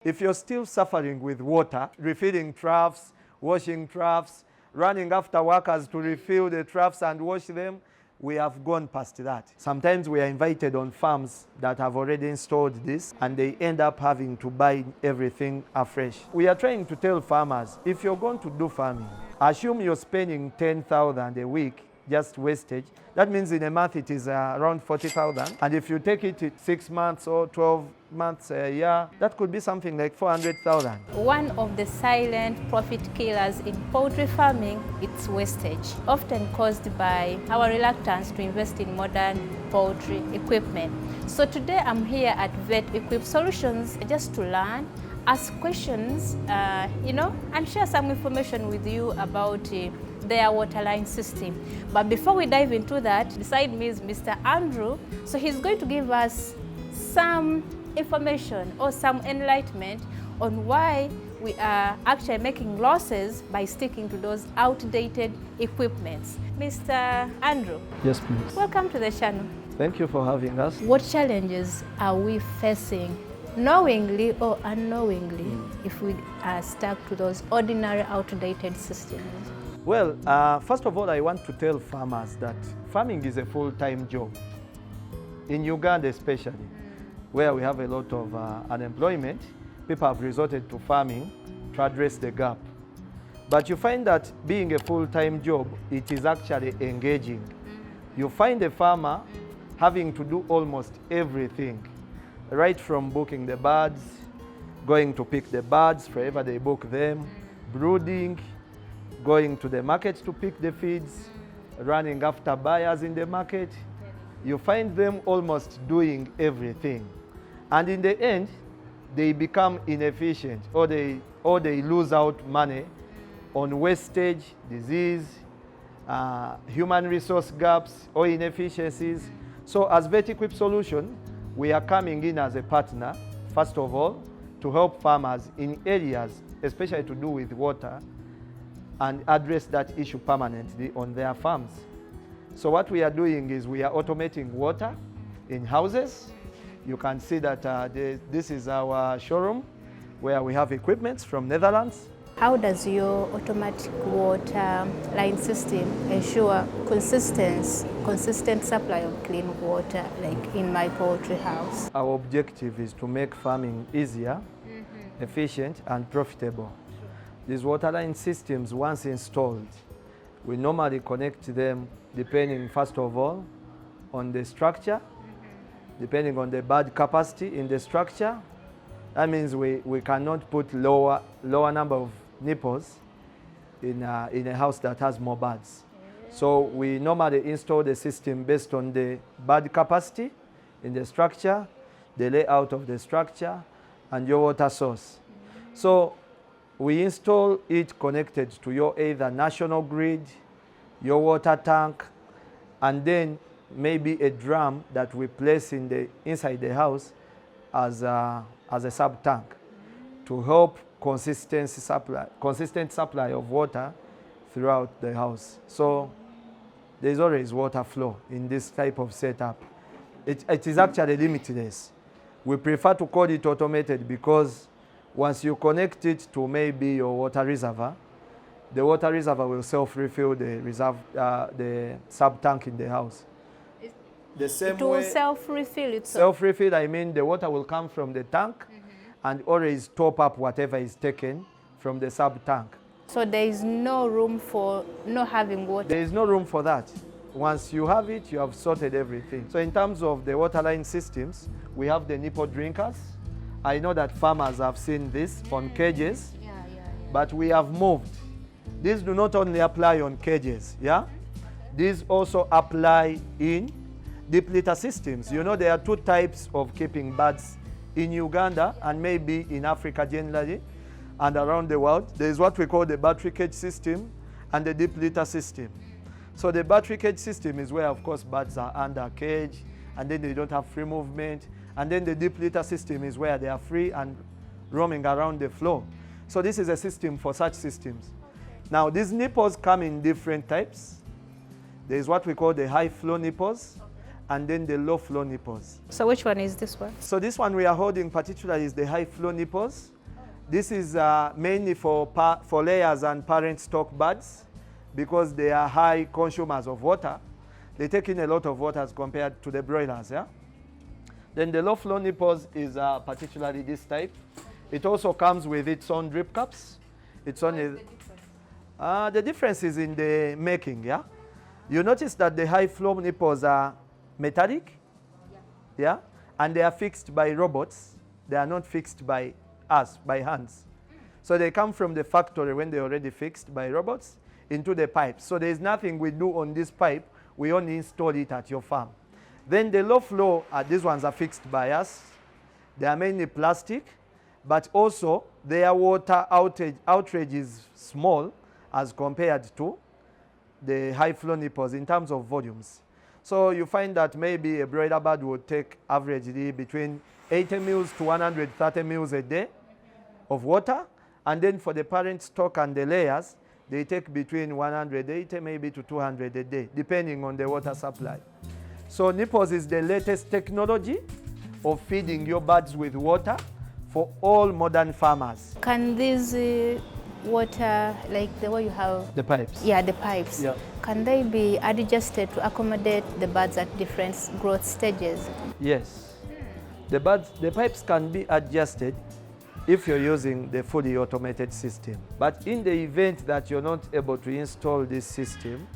If you're still suffering with water, refilling troughs, washing troughs, running after workers to refill the troughs and wash them, we have gone past that. Sometimes we are invited on farms that have already installed this and they end up having to buy everything afresh. We are trying to tell farmers, if you're going to do farming, assume you're spending 10,000 a week just wastage. That means in a month it is around 40,000. And if you take it 6 months or 12 months a year, that could be something like 400,000. One of the silent profit killers in poultry farming is wastage, often caused by our reluctance to invest in modern poultry equipment. So today I'm here at Vet Equip Solutions just to learn, ask questions, and share some information with you about their waterline system. But before we dive into that, beside me is Mr. Andrew. So he's going to give us some information or some enlightenment on why we are actually making losses by sticking to those outdated equipments. Mr. Andrew. Yes, please. Welcome to the channel. Thank you for having us. What challenges are we facing, knowingly or unknowingly, if we are stuck to those ordinary outdated systems? Well, first of all, I want to tell farmers that farming is a full-time job. In Uganda especially, where we have a lot of unemployment, people have resorted to farming to address the gap. But you find that being a full-time job, it is actually engaging. You find a farmer having to do almost everything, right from booking the birds, going to pick the birds wherever they book them, brooding, going to the market to pick the feeds, running after buyers in the market. You find them almost doing everything. And in the end, they become inefficient or they lose out money on wastage, disease, human resource gaps or inefficiencies. So as Vet Equip Solution, we are coming in as a partner, first of all, to help farmers in areas, especially to do with water, and address that issue permanently on their farms. So what we are doing is we are automating water in houses. You can see that this is our showroom where we have equipment from Netherlands. How does your automatic water line system ensure consistent supply of clean water, like in my poultry house? Our objective is to make farming easier, efficient, and profitable. These waterline systems, once installed, we normally connect them depending, first of all, on the structure, depending on the bird capacity in the structure. That means we cannot put lower number of nipples in a house that has more birds. So we normally install the system based on the bird capacity in the structure, the layout of the structure, and your water source. So we install it connected to your either national grid, your water tank, and then maybe a drum that we place inside the house as a sub-tank to help consistent supply of water throughout the house. So there's always water flow in this type of setup. It is actually limitless. We prefer to call it automated because once you connect it to maybe your water reservoir, the water reservoir will self-refill the sub-tank in the house. The same it will way, self-refill itself. Self-refill, I mean the water will come from the tank and always top up whatever is taken from the sub-tank. So there is no room for not having water? There is no room for that. Once you have it, you have sorted everything. So in terms of the waterline systems, we have the nipple drinkers. I know that farmers have seen this on cages, but we have moved. These do not only apply on cages, These also apply in deep litter systems. You know, there are two types of keeping birds in Uganda and maybe in Africa generally and around the world. There is what we call the battery cage system and the deep litter system. So the battery cage system is where, of course, birds are under a cage and then they don't have free movement. And then the deep litter system is where they are free and roaming around the floor. So this is a system for such systems. Now, these nipples come in different types. There is what we call the high flow nipples, and then the low flow nipples. So which one is this one? So this one we are holding particularly is the high flow nipples. This is mainly for layers and parent stock birds because they are high consumers of water. They take in a lot of water as compared to the broilers. Yeah? Then the low flow nipples is particularly this type. It also comes with its own drip caps. It's only the difference is in the making. Yeah, you notice that the high flow nipples are metallic. Yeah, and they are fixed by robots. They are not fixed by us, by hands. So they come from the factory when they're already fixed by robots into the pipe. So there's nothing we do on this pipe. We only install it at your farm. Then the low flow, these ones are fixed by us. They are mainly plastic, but also their water outrage is small as compared to the high flow nipples in terms of volumes. So you find that maybe a broiler bird would take averagely between 80 mils to 130 mils a day of water. And then for the parent stock and the layers, they take between 180 maybe to 200 a day, depending on the water supply. So nipples is the latest technology of feeding your birds with water for all modern farmers. Can these water, like the way you have... The pipes? Yeah, the pipes. Yeah. Can they be adjusted to accommodate the birds at different growth stages? Yes. The pipes can be adjusted if you're using the fully automated system. But in the event that you're not able to install this system,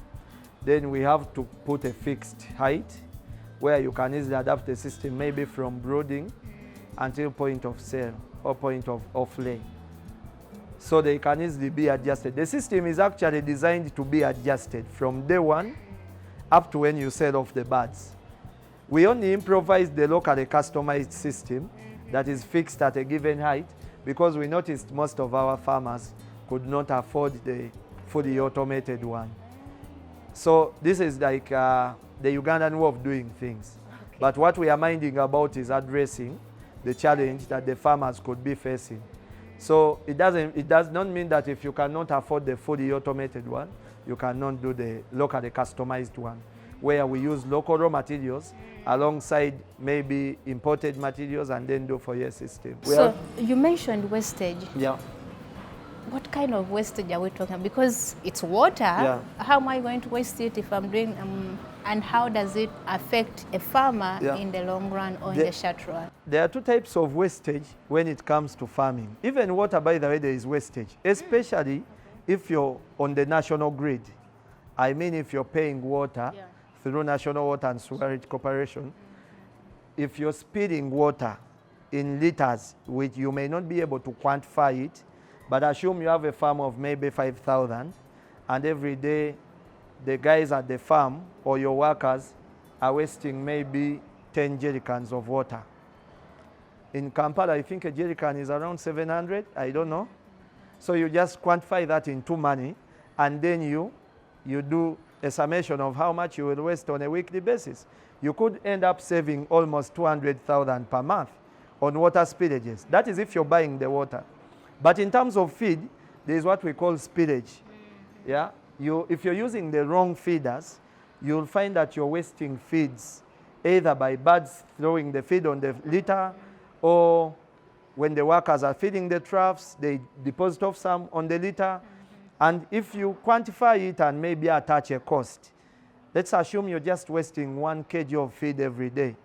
then we have to put a fixed height where you can easily adapt the system maybe from brooding until point of sale or point of lay. So they can easily be adjusted. The system is actually designed to be adjusted from day one up to when you sell off the birds. We only improvise the locally customized system that is fixed at a given height because we noticed most of our farmers could not afford the fully automated one. So this is like the Ugandan way of doing things. Okay. But what we are minding about is addressing the challenge that the farmers could be facing. So it does not mean that if you cannot afford the fully automated one, you cannot do the locally customized one, where we use local raw materials alongside maybe imported materials and then do for your system. So you mentioned wastage. Yeah. What kind of wastage are we talking about? Because it's water. Yeah. How am I going to waste it if I'm doing, and how does it affect a farmer in the long run or in the short run? There are two types of wastage when it comes to farming. Even water, by the way, there is wastage, especially if you're on the national grid. I mean, if you're paying water through National Water and Sewerage Corporation, if you're spilling water in liters, which you may not be able to quantify it, but assume you have a farm of maybe 5,000, and every day the guys at the farm or your workers are wasting maybe 10 jerrycans of water. In Kampala, I think a jerrycan is around 700, I don't know. So you just quantify that into money, and then you do a summation of how much you will waste on a weekly basis. You could end up saving almost 200,000 per month on water spillages. That is if you're buying the water. But in terms of feed, there is what we call spillage. Yeah? If you're using the wrong feeders, you'll find that you're wasting feeds, either by birds throwing the feed on the litter, or when the workers are feeding the troughs, they deposit off some on the litter. And if you quantify it and maybe attach a cost, let's assume you're just wasting 1 kg of feed every day.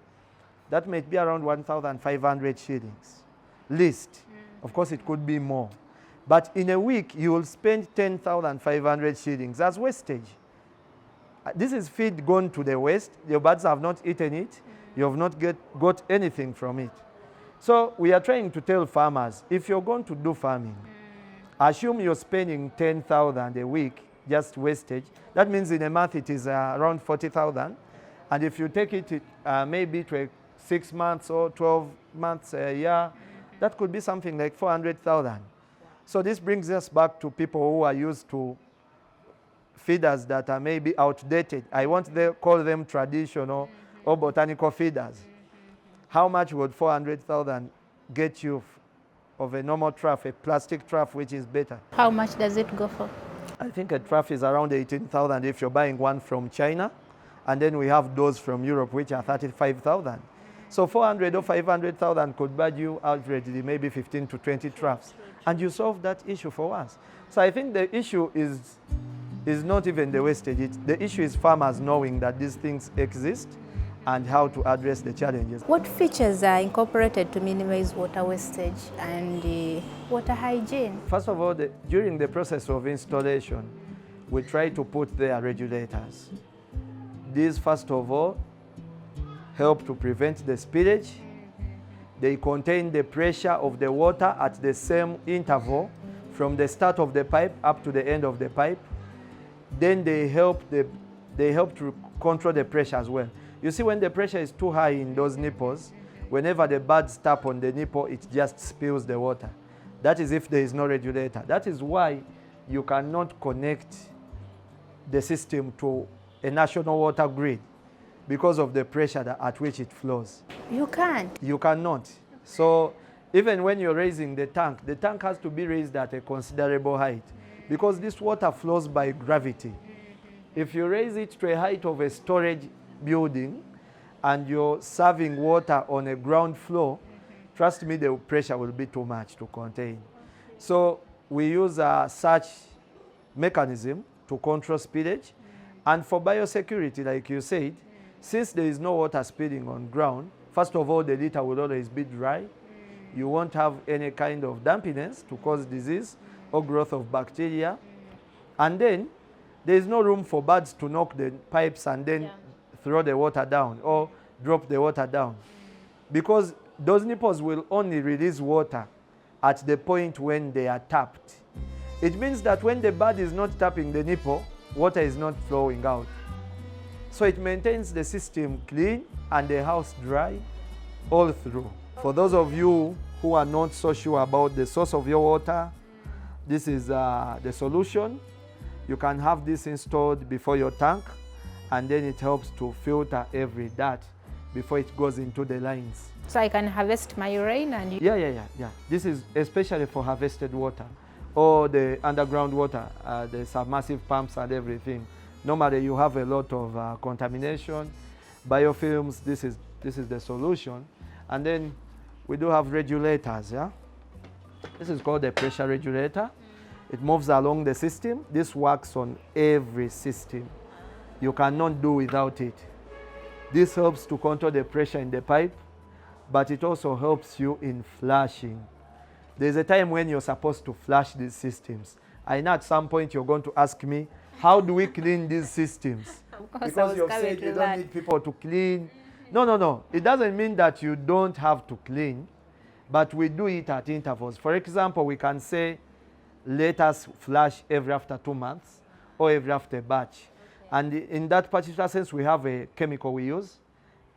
That might be around 1,500 shillings, least. Of course, it could be more. But in a week, you will spend 10,500 shillings as wastage. This is feed gone to the waste. Your birds have not eaten it. You have not got anything from it. So we are trying to tell farmers, if you're going to do farming, assume you're spending 10,000 a week, just wastage. That means in a month it is around 40,000. And if you take it maybe to 6 months or 12 months a year, that could be something like 400,000. So this brings us back to people who are used to feeders that are maybe outdated. I won't call them traditional or botanical feeders. How much would 400,000 get you of a normal trough, a plastic trough, which is better? How much does it go for? I think a trough is around 18,000 if you're buying one from China. And then we have those from Europe, which are 35,000. So 400 or 500,000 could buy you averagely maybe 15 to 20 troughs. And you solve that issue for us. So I think the issue is not even the wastage. The issue is farmers knowing that these things exist and how to address the challenges. What features are incorporated to minimize water wastage and water hygiene? First of all, during the process of installation, we try to put there regulators. These, first of all, help to prevent the spillage. They contain the pressure of the water at the same interval from the start of the pipe up to the end of the pipe. Then they help to control the pressure as well. You see, when the pressure is too high in those nipples, whenever the birds tap on the nipple, it just spills the water. That is if there is no regulator. That is why you cannot connect the system to a national water grid because of the pressure at which it flows. You can't. You cannot. So even when you're raising the tank has to be raised at a considerable height because this water flows by gravity. If you raise it to a height of a storage building and you're serving water on a ground floor, trust me, the pressure will be too much to contain. So we use such mechanism to control spillage. And for biosecurity, like you said, since there is no water spilling on ground, first of all, the litter will always be dry. You won't have any kind of dampiness to cause disease or growth of bacteria. And then there is no room for birds to knock the pipes and then throw the water down or drop the water down. Because those nipples will only release water at the point when they are tapped. It means that when the bird is not tapping the nipple, water is not flowing out. So it maintains the system clean and the house dry all through. For those of you who are not so sure about the source of your water, this is the solution. You can have this installed before your tank, and then it helps to filter every dirt before it goes into the lines. So I can harvest my rain and... Yeah. This is especially for harvested water or the underground water, the submersive pumps and everything. Normally you have a lot of contamination, biofilms. This is the solution. And then we do have regulators, yeah? This is called the pressure regulator. It moves along the system. This works on every system. You cannot do without it. This helps to control the pressure in the pipe, but it also helps you in flushing. There's a time when you're supposed to flush these systems. I know at some point you're going to ask me, how do we clean these systems? Because you've said you don't need people to clean. No. It doesn't mean that you don't have to clean, but we do it at intervals. For example, we can say, let us flush every after 2 months or every after batch. And in that particular sense, we have a chemical we use.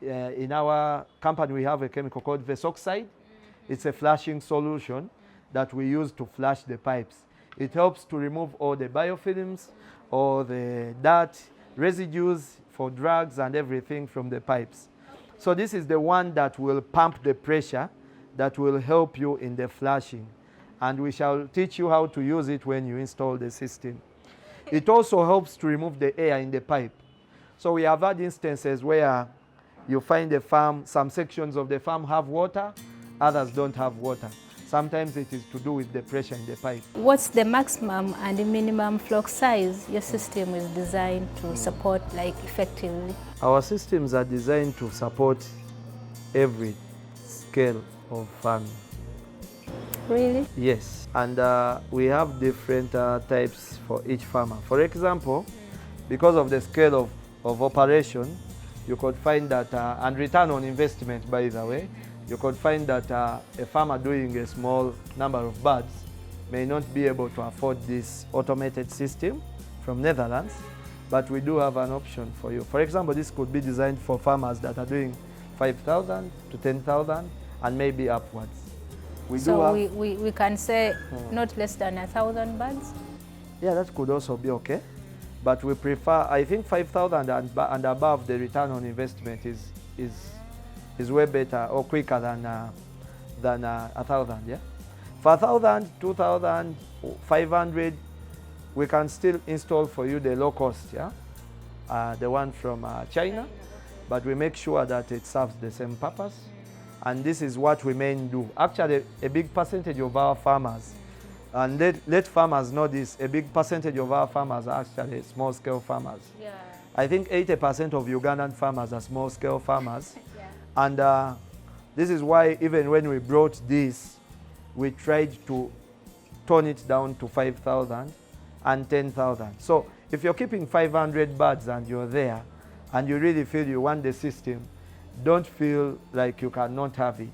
In our company, we have a chemical called Wastage. It's a flushing solution that we use to flush the pipes. It helps to remove all the biofilms, all the dirt, residues for drugs and everything from the pipes. So this is the one that will pump the pressure that will help you in the flushing. And we shall teach you how to use it when you install the system. It also helps to remove the air in the pipe. So we have had instances where you find the farm, some sections of the farm have water, others don't have water. Sometimes it is to do with the pressure in the pipe. What's the maximum and the minimum flock size your system is designed to support effectively? Our systems are designed to support every scale of farming. Really? Yes, and we have different types for each farmer. For example, because of the scale of operation, you could find that, and return on investment by the way, you could find that a farmer doing a small number of birds may not be able to afford this automated system from Netherlands, but we do have an option for you. For example, this could be designed for farmers that are doing 5,000 to 10,000 and maybe upwards. We can say not less than 1,000 birds? Yeah, that could also be okay. But we prefer, I think 5,000 and above, the return on investment is way better or quicker than 1,000, yeah? For 1,000, 2,000, 500, we can still install for you the low cost, yeah? the one from China, but we make sure that it serves the same purpose. And this is what we mainly do. Actually, a big percentage of our farmers, and let farmers know this, a big percentage of our farmers are actually small-scale farmers. Yeah. I think 80% of Ugandan farmers are small-scale farmers. Yeah. And this is why even when we brought this, we tried to tone it down to 5,000 and 10,000. So if you're keeping 500 birds and you're there, and you really feel you want the system, don't feel like you cannot have it.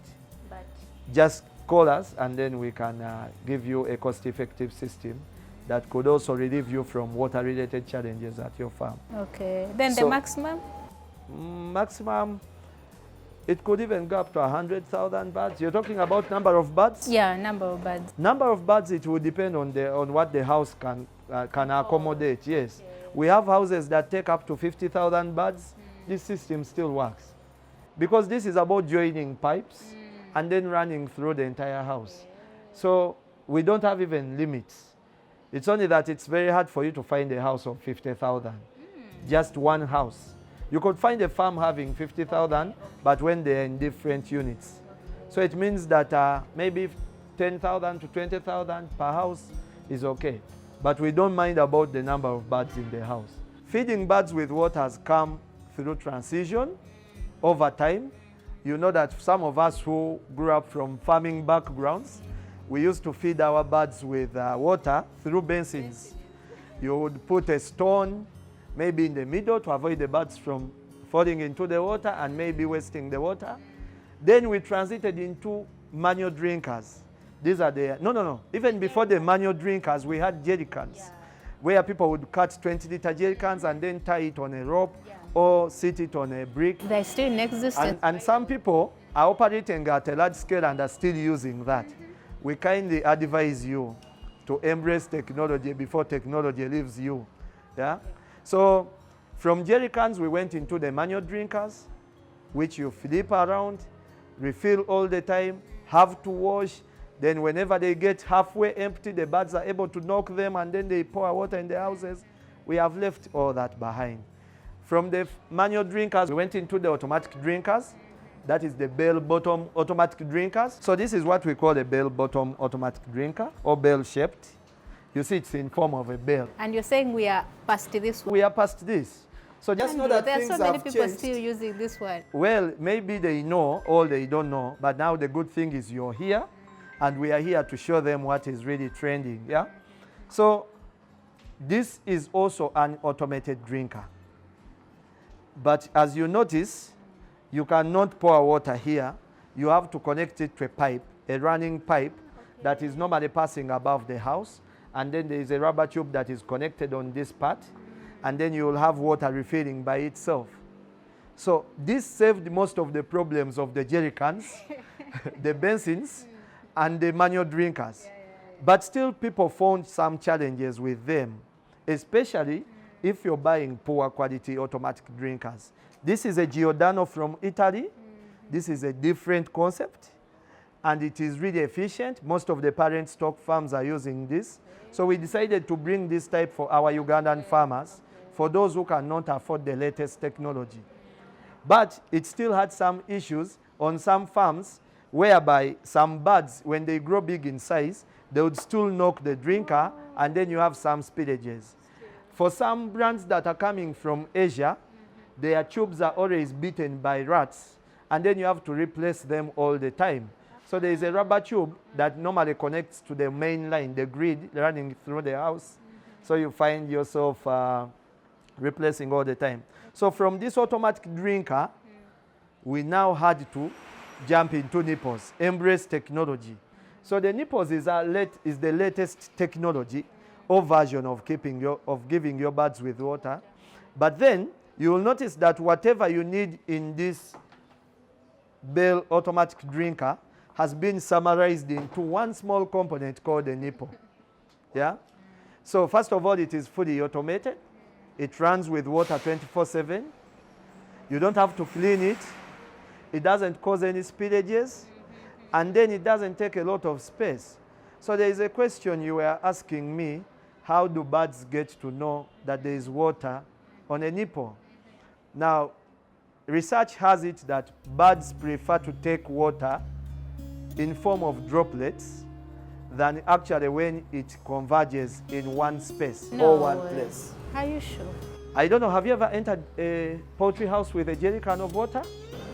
But Just call us and then we can give you a cost-effective system that could also relieve you from water-related challenges at your farm. okay. Then the So- maximum? Maximum, it could even go up to 100,000 birds. You're talking about number of birds? Yeah, number of birds. Number of birds, it will depend on what the house can accommodate, yes. We have houses that take up to 50,000 birds. This system still works. Because this is about joining pipes and then running through the entire house. So we don't have even limits. It's only that it's very hard for you to find a house of 50,000. Just one house. You could find a farm having 50,000, but when they're in different units. So it means that maybe 10,000 to 20,000 per house is okay. But we don't mind about the number of birds in the house. Feeding birds with water has come through transition over time. You know that some of us who grew up from farming backgrounds, we used to feed our birds with water through basins. You would put a stone maybe in the middle to avoid the birds from falling into the water and maybe wasting the water. Then we transited into manual drinkers. These are the, no. Even before the manual drinkers, we had jerry cans, where people would cut 20-liter jerry cans and then tie it on a rope or sit it on a brick. They're still in existence. And some people are operating at a large scale and are still using that. We kindly advise you to embrace technology before technology leaves you. Yeah? So from jerry cans, we went into the manual drinkers, which you flip around, refill all the time, have to wash. Then whenever they get halfway empty, the birds are able to knock them and then they pour water in the houses. We have left all that behind. From the manual drinkers, we went into the automatic drinkers. That is the bell-bottom automatic drinkers. So this is what we call a bell-bottom automatic drinker, or bell-shaped. You see it's in form of a bell. And you're saying we are past this one? We are past this. So just know that there are things so many have people changed. still using this one. Well, maybe they know or they don't know, but now the good thing is you're here, and we are here to show them what is really trending, yeah? So this is also an automated drinker. But as you notice, you cannot pour water here. You have to connect it to a pipe, a running pipe that is normally passing above the house. And then there is a rubber tube that is connected on this part. And then you will have water refilling by itself. So this saved most of the problems of the jerry cans, the basins, and the manual drinkers. But still people found some challenges with them, especially if you're buying poor quality automatic drinkers. This is a Giordano from Italy. This is a different concept, and it is really efficient. Most of the parent stock farms are using this. So we decided to bring this type for our Ugandan farmers, for those who cannot afford the latest technology. But it still had some issues on some farms, whereby some birds, when they grow big in size, they would still knock the drinker, and then you have some spillages. For some brands that are coming from Asia, their tubes are always beaten by rats, and then you have to replace them all the time. So there is a rubber tube that normally connects to the main line, the grid running through the house. So you find yourself replacing all the time. So from this automatic drinker, we now had to jump into nipples, embrace technology. So the nipples is the latest technology or version of giving your birds with water. But then you will notice that whatever you need in this Bell automatic drinker has been summarized into one small component called a nipple. Yeah? So first of all, it is fully automated. It runs with water 24/7. You don't have to clean it. It doesn't cause any spillages. And then it doesn't take a lot of space. So there is a question you were asking me, how do birds get to know that there is water on a nipple. Now, research has it that birds prefer to take water in form of droplets than actually when it converges in one space or one place. Are you sure? I don't know, have you ever entered a poultry house with a jerry can of water?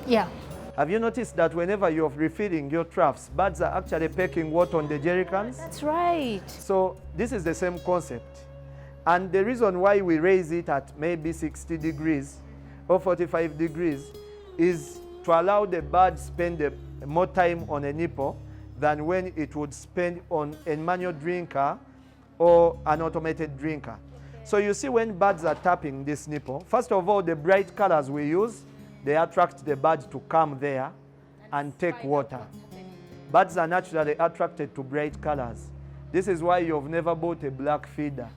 Yeah. Have you noticed that whenever you're refilling your troughs, birds are actually pecking water on the jerry cans? That's right. So this is the same concept. And the reason why we raise it at maybe 60 degrees or 45 degrees is to allow the bird spend more time on a nipple than when it would spend on a manual drinker or an automated drinker. So you see when birds are tapping this nipple, first of all, the bright colors we use, they attract the birds to come there and take water. Birds are naturally attracted to bright colors. This is why you've never bought a black feeder.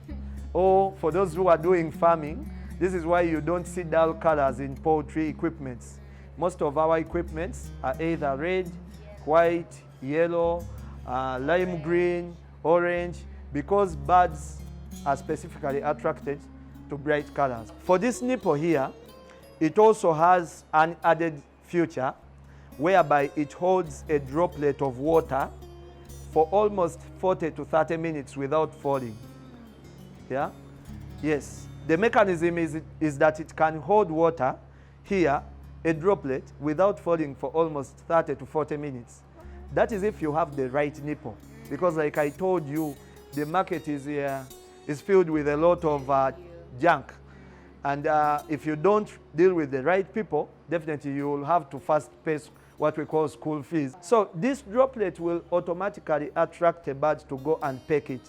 Or for those who are doing farming, this is why you don't see dull colors in poultry equipments. Most of our equipments are either red, white, yellow, lime green, orange, because birds are specifically attracted to bright colors. For this nipple here, it also has an added feature whereby it holds a droplet of water for almost 40 to 30 minutes without falling. Yeah? Yes. The mechanism is that it can hold water here, a droplet, without falling for almost 30 to 40 minutes. That is if you have the right nipple. Because like I told you, the market is filled with a lot of junk. And if you don't deal with the right people, definitely you will have to first pay what we call school fees. So this droplet will automatically attract a bird to go and peck it.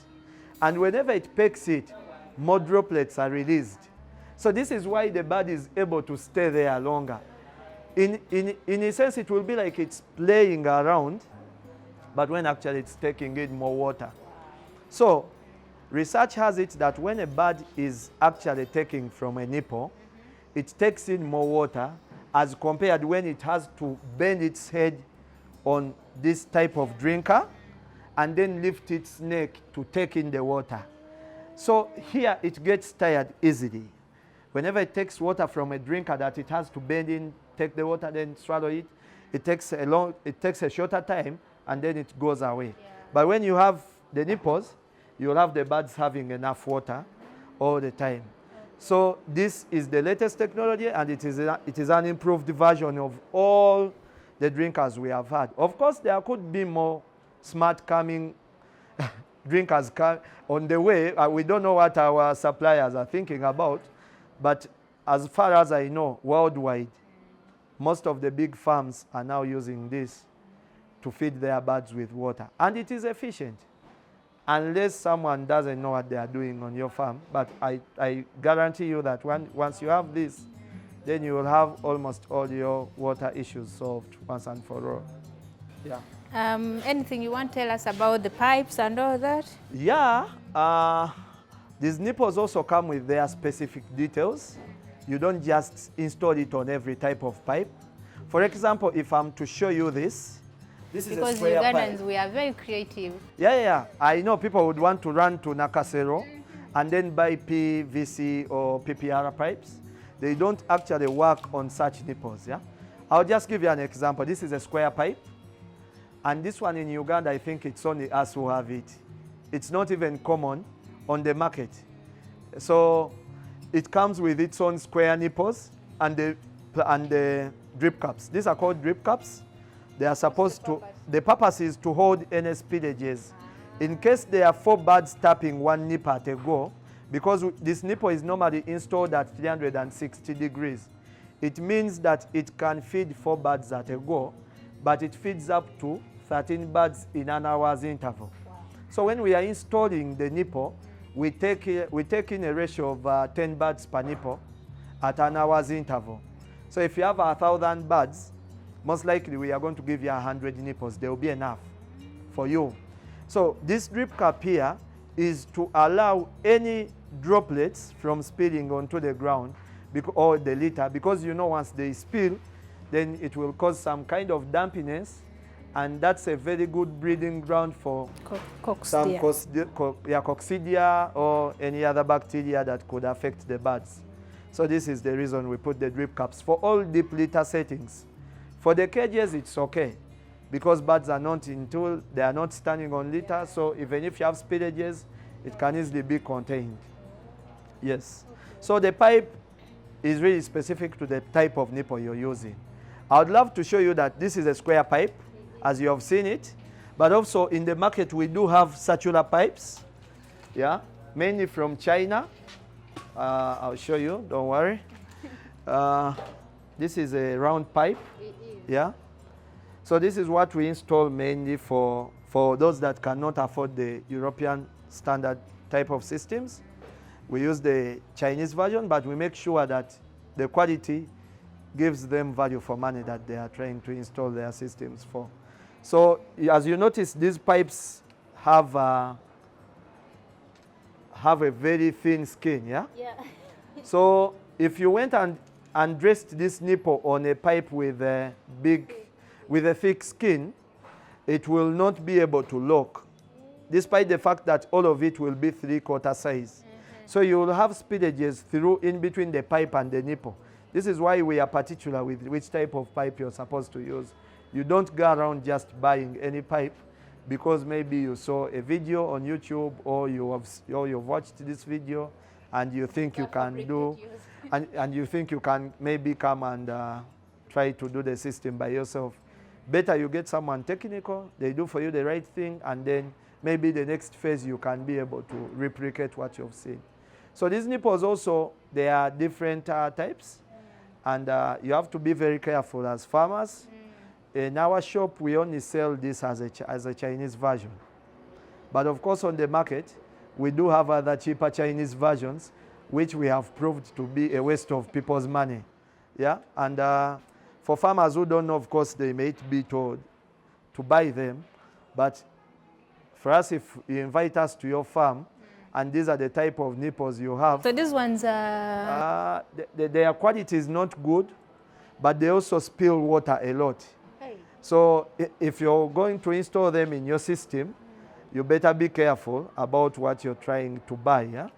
And whenever it pecks it, more droplets are released. So this is why the bird is able to stay there longer. In a sense, it will be like it's playing around, but when actually it's taking in more water. So research has it that when a bird is actually taking from a nipple, it takes in more water as compared when it has to bend its head on this type of drinker and then lift its neck to take in the water. So here it gets tired easily. Whenever it takes water from a drinker that it has to bend in, take the water, then swallow it, it takes a shorter time and then it goes away. Yeah. But when you have the nipples, you'll have the birds having enough water all the time. So this is the latest technology, and it is an improved version of all the drinkers we have had. Of course, there could be more smart coming drinkers on the way. We don't know what our suppliers are thinking about, but as far as I know, worldwide, most of the big farms are now using this to feed their birds with water. And it is efficient, unless someone doesn't know what they are doing on your farm. But I guarantee you that once you have this, then you will have almost all your water issues solved once and for all. Yeah. Anything you want to tell us about the pipes and all that? Yeah. These nipples also come with their specific details. You don't just install it on every type of pipe. For example, if I'm to show you this is because a square Ugandans, pipe. we are very creative. Yeah. I know people would want to run to Nakasero and then buy PVC or PPR pipes. They don't actually work on such nipples. Yeah. I'll just give you an example. This is a square pipe. And this one in Uganda, I think it's only us who have it. It's not even common on the market. So it comes with its own square nipples and the drip caps. These are called drip caps. They are supposed to, the purpose is to hold any spillages. In case there are 4 birds tapping one nipple at a go, because this nipple is normally installed at 360 degrees, it means that it can feed 4 birds at a go, but it feeds up to 13 birds in an hour's interval. Wow. So when we are installing the nipple, we take in a ratio of 10 birds per nipple at an hour's interval. So if you have 1,000 birds, most likely we are going to give you 100 nipples. There will be enough for you. So this drip cap here is to allow any droplets from spilling onto the ground or the litter, because you know once they spill, then it will cause some kind of dampiness, and that's a very good breeding ground for some coccidia or any other bacteria that could affect the birds. So this is the reason we put the drip caps for all deep litter settings. For the cages, it's okay because birds are not they are not standing on litter, so even if you have spillages, it can easily be contained. Yes. So the pipe is really specific to the type of nipple you're using. I would love to show you that this is a square pipe, as you have seen it, but also in the market we do have circular pipes, yeah, mainly from China. I'll show you, don't worry. This is a round pipe, yeah. So this is what we install mainly for those that cannot afford the European standard type of systems. We use the Chinese version, but we make sure that the quality gives them value for money that they are trying to install their systems for. So as you notice, these pipes have a very thin skin, yeah? Yeah. So if you went and dressed this nipple on a pipe with a thick skin, it will not be able to lock, despite the fact that all of it will be 3/4 size. So you will have spillages through in between the pipe and the nipple. This is why we are particular with which type of pipe you're supposed to use. You don't go around just buying any pipe because maybe you saw a video on YouTube or you've watched this video and you think you can do, and you think you can maybe come and try to do the system by yourself. Better you get someone technical, they do for you the right thing, and then maybe the next phase you can be able to replicate what you've seen. So these nipples also, they are different types, and you have to be very careful as farmers. In our shop, we only sell this as a Chinese version. But of course, on the market, we do have other cheaper Chinese versions, which we have proved to be a waste of people's money. Yeah, and for farmers who don't know, of course, they may be told to buy them. But for us, if you invite us to your farm, and these are the type of nipples you have. So these ones are... their quality is not good, but they also spill water a lot. Hey. So if you're going to install them in your system, you better be careful about what you're trying to buy. Yeah?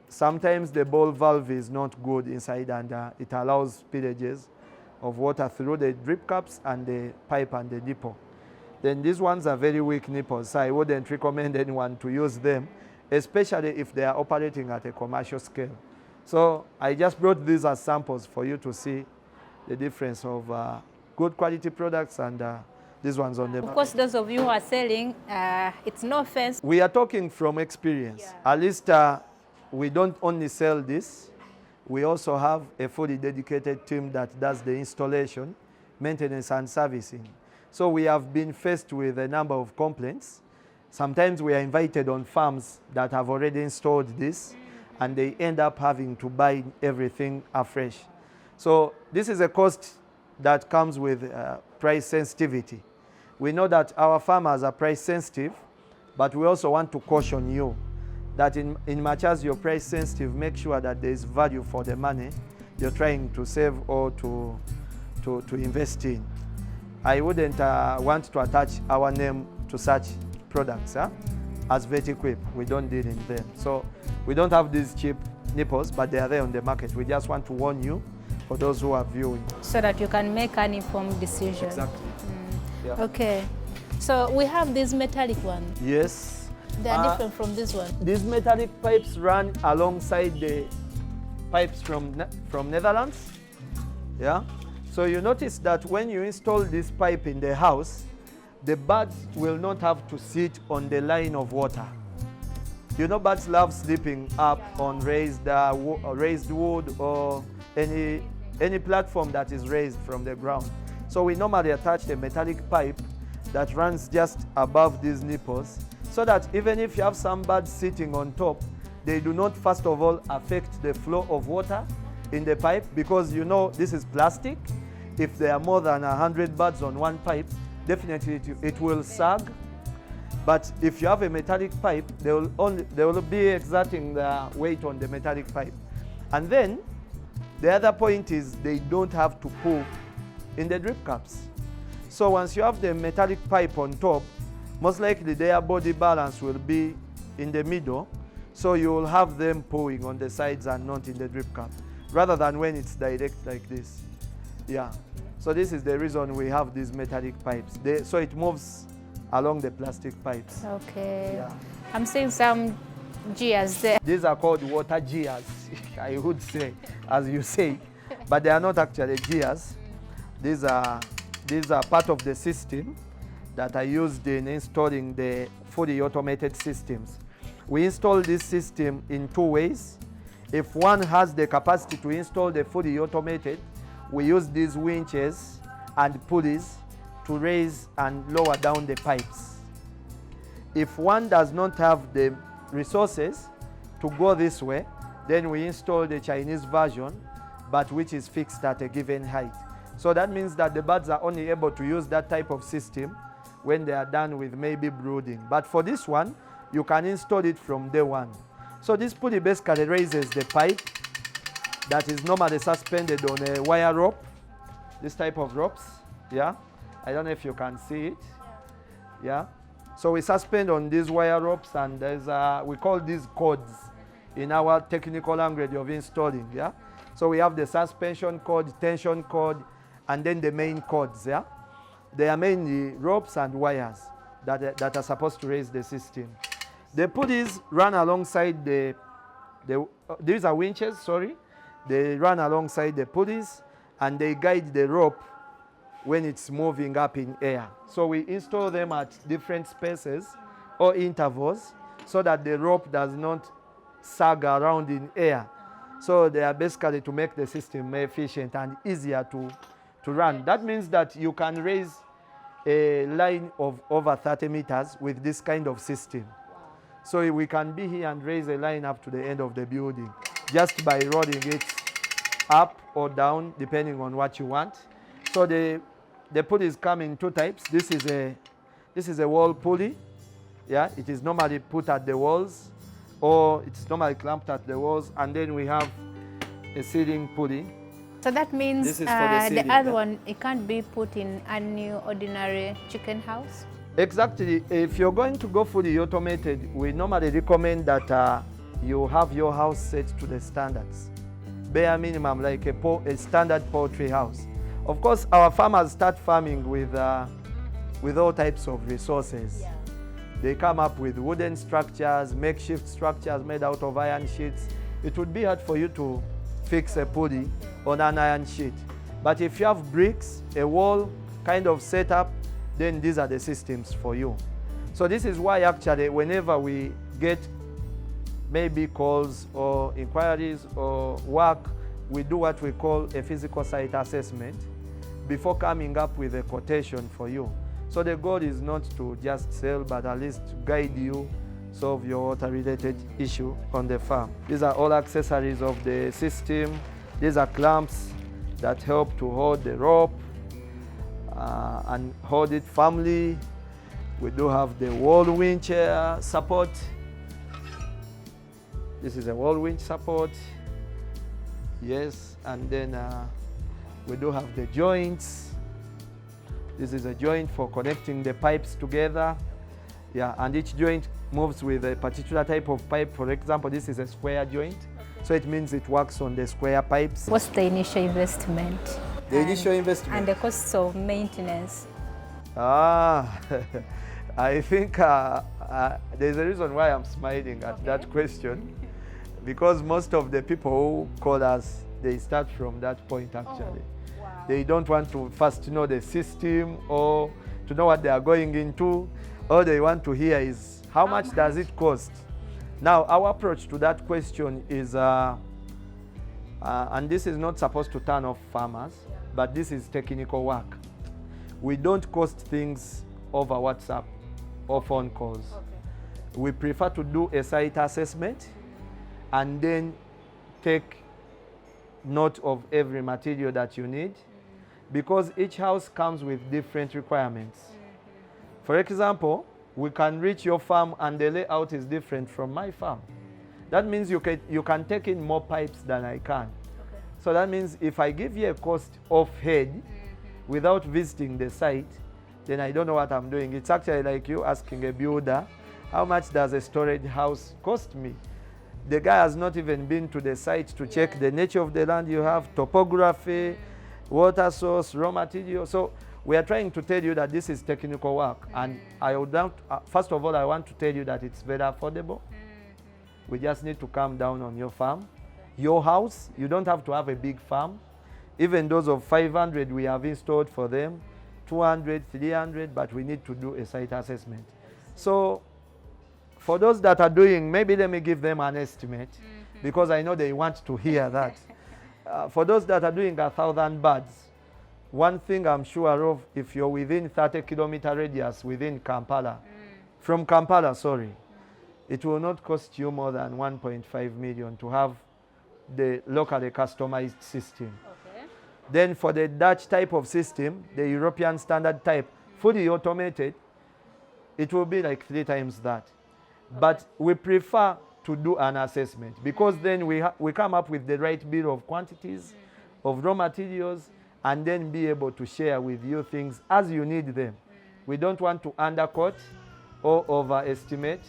Sometimes the ball valve is not good inside, and it allows spillages of water through the drip caps and the pipe and the nipple. Then these ones are very weak nipples, so I wouldn't recommend anyone to use them, especially if they are operating at a commercial scale. So I just brought these as samples for you to see the difference of good quality products and these ones on the market. Of course, those of you who are selling, it's no offense. We are talking from experience. Yeah. At least we don't only sell this, we also have a fully dedicated team that does the installation, maintenance and servicing. So we have been faced with a number of complaints. Sometimes we are invited on farms that have already installed this, and they end up having to buy everything afresh. So this is a cost that comes with price sensitivity. We know that our farmers are price sensitive, but we also want to caution you that in much as you're price sensitive, make sure that there is value for the money you're trying to save or to invest in. I wouldn't want to attach our name to such products. As Vetiquip, we don't deal in them. So we don't have these cheap nipples, but they are there on the market. We just want to warn you for those who are viewing. So that you can make an informed decision. Exactly. Yeah. Okay. So we have these metallic ones. Yes. They are different from this one. These metallic pipes run alongside the pipes from Netherlands. Yeah. So you notice that when you install this pipe in the house, the birds will not have to sit on the line of water. You know, birds love sleeping up on raised wood or any platform that is raised from the ground. So we normally attach a metallic pipe that runs just above these nipples, so that even if you have some birds sitting on top, they do not first of all affect the flow of water in the pipe, because you know this is plastic. If there are more than 100 birds on one pipe, definitely it will sag. But if you have a metallic pipe, they will be exerting the weight on the metallic pipe. And then the other point is they don't have to pull in the drip caps. So once you have the metallic pipe on top, most likely their body balance will be in the middle, so you will have them pulling on the sides and not in the drip cap. rather than when it's direct like this. Yeah. So this is the reason we have these metallic pipes. So it moves along the plastic pipes. Okay. Yeah. I'm seeing some gears there. These are called water gears, I would say, as you say, but they are not actually gears. These are part of the system that are used in installing the fully automated systems. We install this system in two ways. If one has the capacity to install the fully automated, we use these winches and pulleys to raise and lower down the pipes. If one does not have the resources to go this way, then we install the Chinese version, but which is fixed at a given height. So that means that the birds are only able to use that type of system when they are done with maybe brooding. But for this one, you can install it from day one. So this pulley basically raises the pipe that is normally suspended on a wire rope, this type of ropes, yeah? I don't know if you can see it, yeah? So we suspend on these wire ropes, and we call these cords in our technical language of installing, yeah? So we have the suspension cord, tension cord, and then the main cords, yeah? They are mainly ropes and wires that are supposed to raise the system. The pulleys run alongside these are winches, sorry. They run alongside the pulleys, and they guide the rope when it's moving up in air. So we install them at different spaces or intervals so that the rope does not sag around in air. So they are basically to make the system more efficient and easier to run. That means that you can raise a line of over 30 meters with this kind of system. So we can be here and raise a line up to the end of the building just by rolling it up or down depending on what you want. So the pulleys come in two types. This is a wall pulley. Yeah, it is normally put at the walls, or it's normally clamped at the walls, and then we have a ceiling pulley. So that means the other one, it can't be put in a new ordinary chicken house? Exactly. If you're going to go fully automated, we normally recommend that you have your house set to the standards. Bare minimum, like a standard poultry house. Of course, our farmers start farming with all types of resources. Yeah. They come up with wooden structures, makeshift structures made out of iron sheets. It would be hard for you to fix a pulley on an iron sheet. But if you have bricks, a wall kind of setup, then these are the systems for you. So this is why actually whenever we get maybe calls or inquiries or work, we do what we call a physical site assessment before coming up with a quotation for you. So the goal is not to just sell, but at least guide you, solve your water-related issue on the farm. These are all accessories of the system. These are clamps that help to hold the rope and hold it firmly. We do have the wall winch support. This is a wall winch support. Yes, and then we do have the joints. This is a joint for connecting the pipes together. Yeah, and each joint moves with a particular type of pipe. For example, this is a square joint. So it means it works on the square pipes. What's the initial investment? The initial investment? And the costs of maintenance? I think there's a reason why I'm smiling at that question. Because most of the people who call us, they start from that point actually. Oh, wow. They don't want to first know the system or to know what they are going into. All they want to hear is how much does it cost? Now our approach to that question is, and this is not supposed to turn off farmers, but this is technical work. We don't cost things over WhatsApp or phone calls. Okay. We prefer to do a site assessment and then take note of every material that you need, because each house comes with different requirements. For example, we can reach your farm and the layout is different from my farm. That means you can take in more pipes than I can. Okay. So that means if I give you a cost off head without visiting the site, then I don't know what I'm doing. It's actually like you asking a builder, how much does a storage house cost me? The guy has not even been to the site to check the nature of the land you have, topography, water source, raw material. So we are trying to tell you that this is technical work. And I would first of all, I want to tell you that it's very affordable. We just need to come down on your farm. Your house, you don't have to have a big farm. Even those of 500 we have installed for them, 200, 300, but we need to do a site assessment. So for those that are doing, maybe let me give them an estimate, because I know they want to hear that. For those that are doing 1,000 birds, one thing I'm sure of, if you're within 30-kilometer radius within Kampala, from Kampala, sorry, it will not cost you more than 1.5 million to have the locally customized system. Okay. Then for the Dutch type of system, the European standard type, fully automated, it will be like 3 times that. Okay. But we prefer to do an assessment, because then we come up with the right bill of quantities, of raw materials, and then be able to share with you things as you need them. We don't want to undercut or overestimate,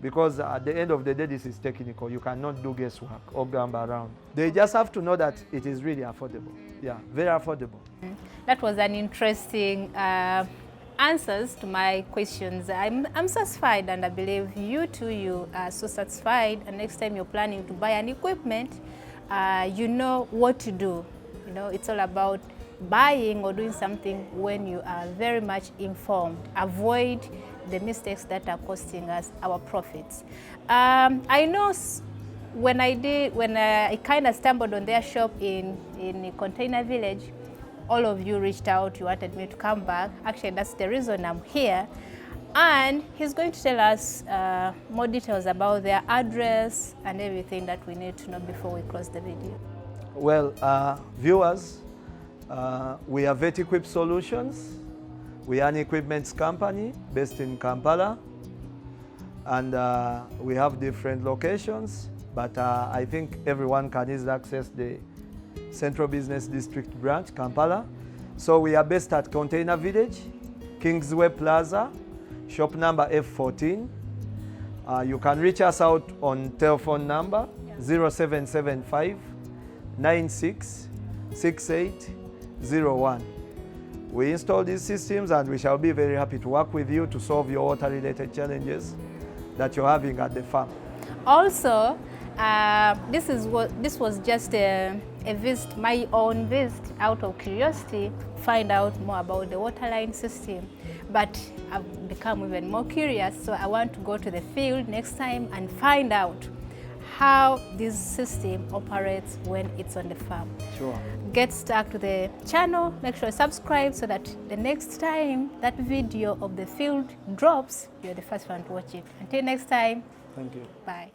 because at the end of the day, this is technical. You cannot do guesswork or gamba around. They just have to know that it is really affordable. Yeah, very affordable. That was an interesting answers to my questions. I'm satisfied, and I believe you too, you are so satisfied. And next time you're planning to buy an equipment, you know what to do. You know, it's all about buying or doing something when you are very much informed. Avoid the mistakes that are costing us our profits. I know when I kind of stumbled on their shop in Container Village, all of you reached out, you wanted me to come back. Actually, that's the reason I'm here. And he's going to tell us more details about their address and everything that we need to know before we close the video. Well, viewers, we are VetEquip Solutions. We are an equipment company based in Kampala, and we have different locations, but I think everyone can easily access the Central Business District branch, Kampala. So we are based at Container Village, Kingsway Plaza, shop number F14. You can reach us out on telephone number 0775 966801. We install these systems, and we shall be very happy to work with you to solve your water-related challenges that you're having at the farm. Also, this was just a visit, my own visit, out of curiosity, find out more about the water line system. But I've become even more curious, so I want to go to the field next time and find out how this system operates when it's on the farm. Sure. Get stuck to the channel, make sure you subscribe so that the next time that video of the field drops, you're the first one to watch it. Until next time, thank you. Bye.